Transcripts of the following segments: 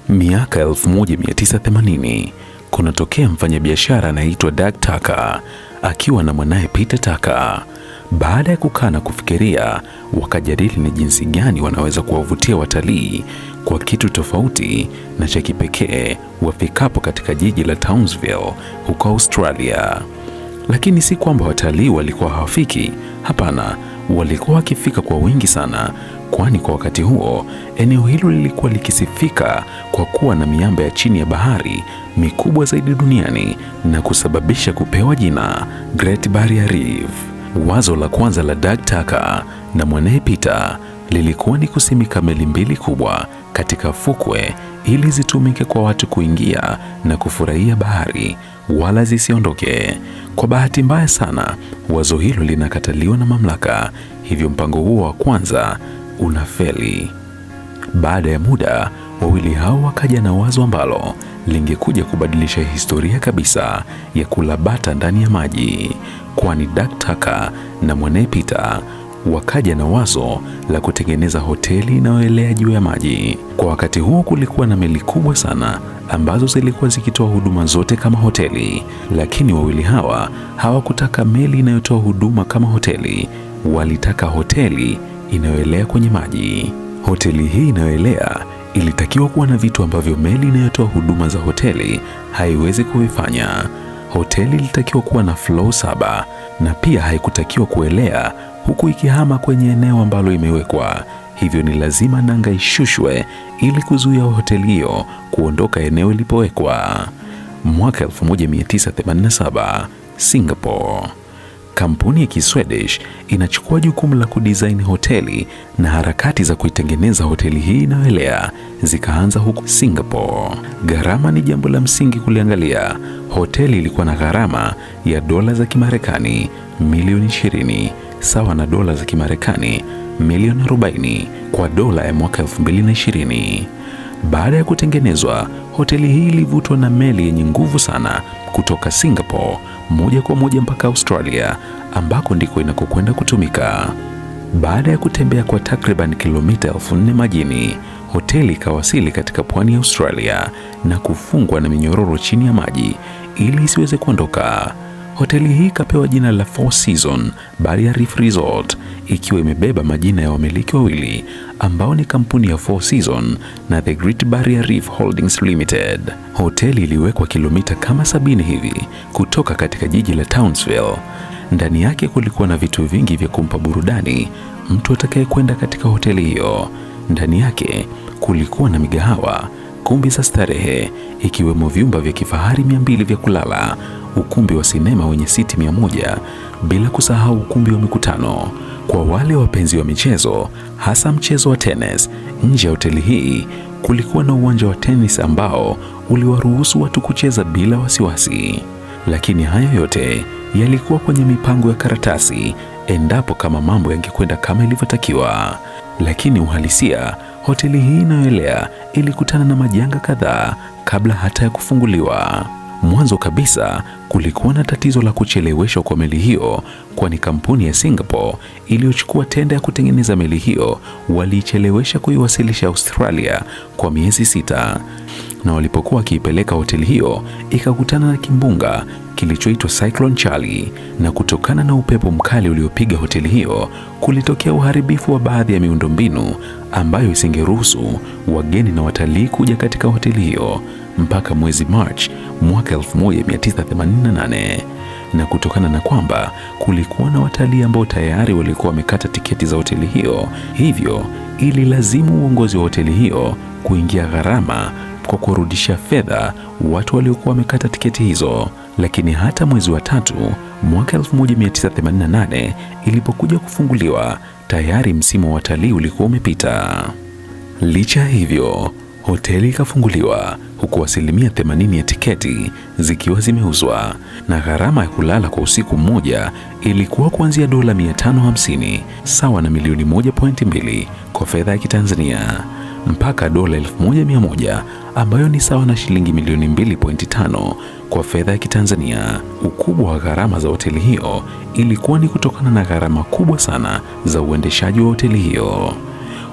Miaka 1980 kunatokea mfanyabiashara anaitwa Doug Tucker akiwa na mwanaye Peter Tucker. Baada ya kukaa na kufikiria, wakajadili ni jinsi gani wanaweza kuwavutia watalii kwa kitu tofauti na cha kipekee wafikapo katika jiji la Townsville huko Australia. Lakini si kwamba watalii walikuwa hawafiki, hapana, walikuwa wakifika kwa wingi sana, kwani kwa wakati huo eneo hilo lilikuwa likisifika kwa kuwa na miamba ya chini ya bahari mikubwa zaidi duniani na kusababisha kupewa jina Great Barrier Reef. Wazo la kwanza la Doug Tucker na mwanae Peter lilikuwa ni kusimika meli mbili kubwa katika fukwe ili zitumike kwa watu kuingia na kufurahia bahari wala zisiondoke. Kwa bahati mbaya sana, wazo hilo linakataliwa na mamlaka, hivyo mpango huo wa kwanza unafeli. Baada ya muda, wawili hao wakaja na wazo ambalo lingekuja kubadilisha historia kabisa ya kula bata ndani ya maji, kwani Doug Tucker na mwanae Peter wakaja na wazo la kutengeneza hoteli inayoelea juu ya maji. Kwa wakati huo kulikuwa na meli kubwa sana ambazo zilikuwa zikitoa huduma zote kama hoteli, lakini wawili hawa hawakutaka meli inayotoa huduma kama hoteli, walitaka hoteli inayoelea kwenye maji. Hoteli hii inayoelea ilitakiwa kuwa na vitu ambavyo meli inayotoa huduma za hoteli haiwezi kuvifanya. Hoteli ilitakiwa kuwa na floor 7 na pia haikutakiwa kuelea huku ikihama kwenye eneo ambalo imewekwa. Hivyo ni lazima nanga ishushwe ili kuzuia hoteli hiyo kuondoka eneo ilipowekwa. Mwaka 1987, Singapore. Kampuni ya Kiswedish inachukua jukumu la kudesign hoteli na harakati za kuitengeneza hoteli hii inayoelea zikaanza huko Singapore. Gharama ni jambo la msingi kuliangalia. Hoteli ilikuwa na gharama ya dola za Kimarekani milioni 20 sawa na dola za Kimarekani milioni 40 kwa dola ya mwaka 2020. Baada ya kutengenezwa, hoteli hii ilivutwa na meli yenye nguvu sana kutoka Singapore moja kwa moja mpaka Australia ambako ndiko inakokwenda kutumika. Baada ya kutembea kwa takriban kilomita 4,000 majini, hoteli ikawasili katika pwani ya Australia na kufungwa na minyororo chini ya maji ili isiweze kuondoka. Hoteli hii ikapewa jina la Four Seasons Barrier Reef Resort, ikiwa imebeba majina ya wamiliki wawili ambao ni kampuni ya Four Seasons na The Great Barrier Reef Holdings Limited. Hoteli iliwekwa kilomita kama 70 hivi kutoka katika jiji la Townsville. Ndani yake kulikuwa na vitu vingi vya kumpa burudani mtu atakayekwenda katika hoteli hiyo. Ndani yake kulikuwa na migahawa, kumbi za starehe ikiwemo vyumba vya kifahari 200 vya kulala, ukumbi wa sinema wenye siti 100, bila kusahau ukumbi wa mikutano. Kwa wale wapenzi wa michezo, hasa mchezo wa tennis, nje ya hoteli hii kulikuwa na uwanja wa tennis ambao uliwaruhusu watu kucheza bila wasiwasi. Lakini hayo yote yalikuwa kwenye mipango ya karatasi endapo kama mambo yangekwenda kama ilivyotakiwa. Lakini uhalisia, hoteli hii inayoelea ilikutana na majanga kadhaa kabla hata ya kufunguliwa. Mwanzo kabisa kulikuwa na tatizo la kucheleweshwa kwa meli hiyo, kwani kampuni ya Singapore iliyochukua tenda ya kutengeneza meli hiyo waliichelewesha kuiwasilisha Australia kwa miezi 6. Na walipokuwa wakiipeleka hoteli hiyo ikakutana na kimbunga kilichoitwa Cyclone Charlie, na kutokana na upepo mkali uliopiga hoteli hiyo kulitokea uharibifu wa baadhi ya miundombinu ambayo isingeruhusu wageni na watalii kuja katika hoteli hiyo mpaka mwezi March mwaka 1988. Na kutokana na kwamba kulikuwa na watalii ambao tayari walikuwa wamekata tiketi za hoteli hiyo, hivyo ililazimu uongozi wa hoteli hiyo kuingia gharama kwa kurudisha fedha watu waliokuwa wamekata tiketi hizo. Lakini hata mwezi wa 3 mwaka 1988 ilipokuja kufunguliwa, tayari msimu wa watalii ulikuwa umepita. Licha ya hivyo, hoteli ikafunguliwa huku 80% ya tiketi zikiwa zimeuzwa, na gharama ya kulala kwa usiku mmoja ilikuwa kuanzia dola 550 sawa na milioni 1.2 kwa fedha ya Kitanzania mpaka dola 1100 ambayo ni sawa na shilingi milioni 2.5 kwa fedha ya Kitanzania. Ukubwa wa gharama za hoteli hiyo ilikuwa ni kutokana na gharama kubwa sana za uendeshaji wa hoteli hiyo.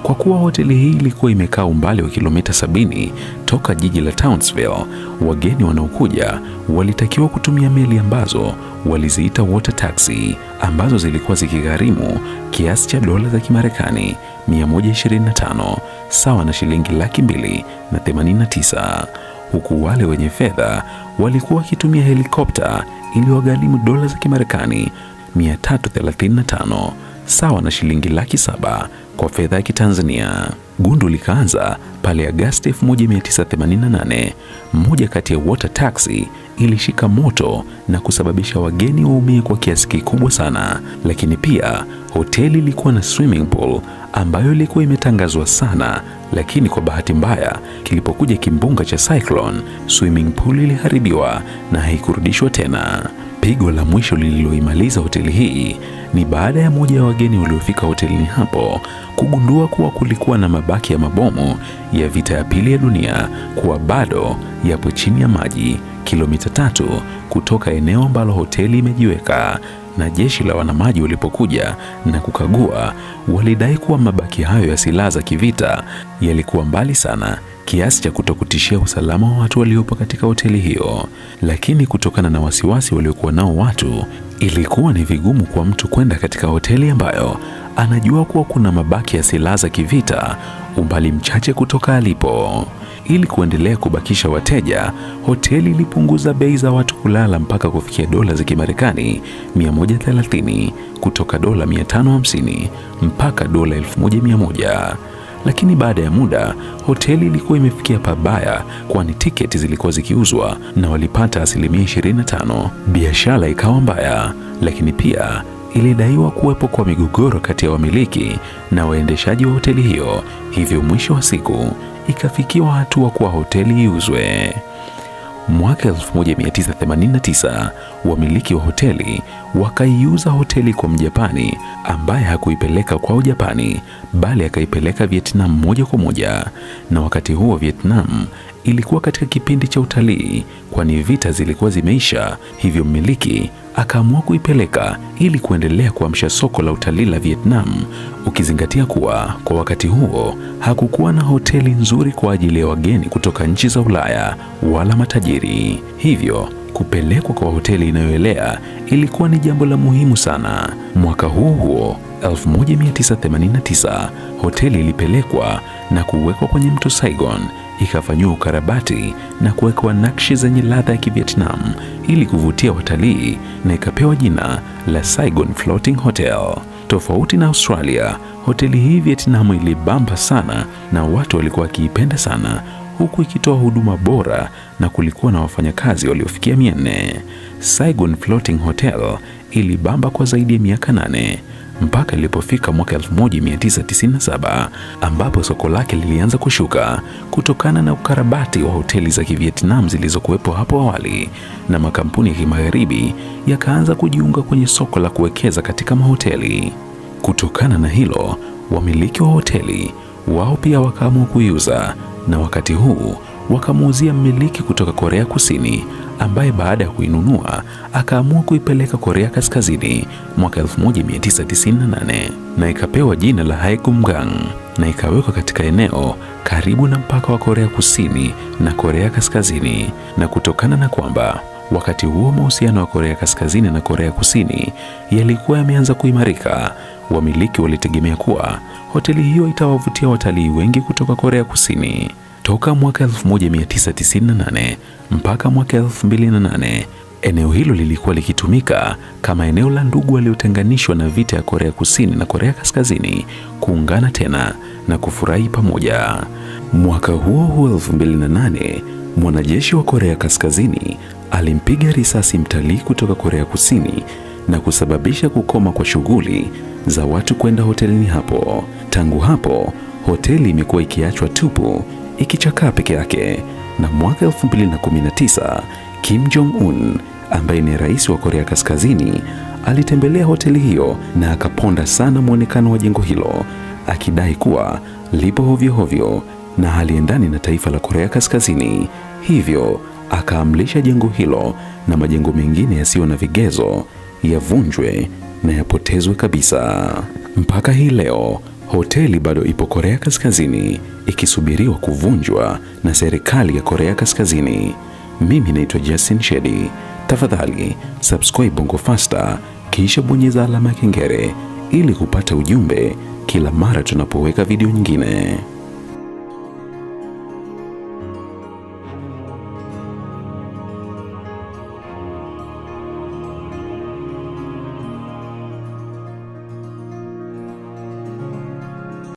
Kwa kuwa hoteli hii ilikuwa imekaa umbali wa kilomita 70 toka jiji la Townsville, wageni wanaokuja walitakiwa kutumia meli ambazo waliziita water taxi, ambazo zilikuwa zikigharimu kiasi cha dola za Kimarekani 125 sawa na shilingi $289,000, huku wale wenye fedha walikuwa wakitumia helikopta iliyogharimu dola za Kimarekani 335 sawa na shilingi $700,000 kwa fedha ya Kitanzania. Gundu likaanza pale Agosti 1988. Mmoja kati ya water taxi ilishika moto na kusababisha wageni waumie kwa kiasi kikubwa sana, lakini pia hoteli ilikuwa na swimming pool ambayo ilikuwa imetangazwa sana, lakini kwa bahati mbaya kilipokuja kimbunga cha cyclone, swimming pool iliharibiwa na haikurudishwa tena. Pigo la mwisho lililoimaliza hoteli hii ni baada ya moja ya wageni waliofika hotelini hapo kugundua kuwa kulikuwa na mabaki ya mabomu ya vita ya pili ya dunia kuwa bado yapo chini ya maji kilomita 3 kutoka eneo ambalo hoteli imejiweka, na jeshi la wanamaji walipokuja na kukagua walidai kuwa mabaki hayo ya silaha za kivita yalikuwa mbali sana kiasi cha kutokutishia usalama wa watu waliopo katika hoteli hiyo. Lakini kutokana na wasiwasi waliokuwa nao watu, ilikuwa ni vigumu kwa mtu kwenda katika hoteli ambayo anajua kuwa kuna mabaki ya silaha za kivita umbali mchache kutoka alipo. Ili kuendelea kubakisha wateja, hoteli ilipunguza bei za watu kulala mpaka kufikia dola za Kimarekani 130 kutoka dola 550 mpaka dola 1100. Lakini baada ya muda hoteli ilikuwa imefikia pabaya, kwani tiketi zilikuwa zikiuzwa na walipata 25%. Biashara ikawa mbaya, lakini pia ilidaiwa kuwepo kwa migogoro kati ya wamiliki na waendeshaji wa hoteli hiyo, hivyo mwisho wa siku ikafikiwa hatua kwa hoteli iuzwe. Mwaka 1989 wamiliki wa hoteli wakaiuza hoteli kwa Mjapani ambaye hakuipeleka kwao Japani bali akaipeleka Vietnam moja kwa moja, na wakati huo Vietnam ilikuwa katika kipindi cha utalii, kwani vita zilikuwa zimeisha, hivyo mmiliki akaamua kuipeleka ili kuendelea kuamsha soko la utalii la Vietnam, ukizingatia kuwa kwa wakati huo hakukuwa na hoteli nzuri kwa ajili ya wageni kutoka nchi za Ulaya wala matajiri. Hivyo kupelekwa kwa hoteli inayoelea ilikuwa ni jambo la muhimu sana. Mwaka huo 1989 hoteli ilipelekwa na kuwekwa kwenye mto Saigon, ikafanyiwa ukarabati na kuwekwa nakshi zenye ladha ya Kivietnam ili kuvutia watalii, na ikapewa jina la Saigon Floating Hotel. Tofauti na Australia, hoteli hii Vietnam ilibamba sana na watu walikuwa wakiipenda sana, huku ikitoa huduma bora na kulikuwa na wafanyakazi waliofikia 400. Saigon Floating Hotel ilibamba kwa zaidi ya miaka 8 mpaka ilipofika mwaka 1997 ambapo soko lake lilianza kushuka kutokana na ukarabati wa hoteli za Kivietnam zilizokuwepo hapo awali, na makampuni ya kimagharibi yakaanza kujiunga kwenye soko la kuwekeza katika mahoteli. Kutokana na hilo, wamiliki wa hoteli wao pia wakaamua kuiuza, na wakati huu wakamuuzia mmiliki kutoka Korea Kusini ambaye baada ya kuinunua akaamua kuipeleka Korea Kaskazini mwaka 1998, na ikapewa jina la Haegungang na ikawekwa katika eneo karibu na mpaka wa Korea Kusini na Korea Kaskazini. Na kutokana na kwamba wakati huo mahusiano ya Korea Kaskazini na Korea Kusini yalikuwa yameanza kuimarika, wamiliki walitegemea kuwa hoteli hiyo itawavutia watalii wengi kutoka Korea Kusini. Toka mwaka 1998 mpaka mwaka 2008, eneo hilo lilikuwa likitumika kama eneo la ndugu waliotenganishwa na vita ya Korea Kusini na Korea Kaskazini kuungana tena na kufurahi pamoja. Mwaka huo 2008, mwanajeshi wa Korea Kaskazini alimpiga risasi mtalii kutoka Korea Kusini na kusababisha kukoma kwa shughuli za watu kwenda hotelini hapo. Tangu hapo, hoteli imekuwa ikiachwa tupu ikichakaa peke yake, na mwaka 2019 Kim Jong-un ambaye ni rais wa Korea Kaskazini alitembelea hoteli hiyo na akaponda sana muonekano wa jengo hilo, akidai kuwa lipo hovyo hovyo na haliendani na taifa la Korea Kaskazini, hivyo akaamrisha jengo hilo na majengo mengine yasiyo na vigezo yavunjwe na yapotezwe kabisa. Mpaka hii leo Hoteli bado ipo Korea Kaskazini ikisubiriwa kuvunjwa na serikali ya Korea Kaskazini. Mimi naitwa Justin Shedi. Tafadhali subscribe Bongo Faster kisha bonyeza alama ya kengele ili kupata ujumbe kila mara tunapoweka video nyingine.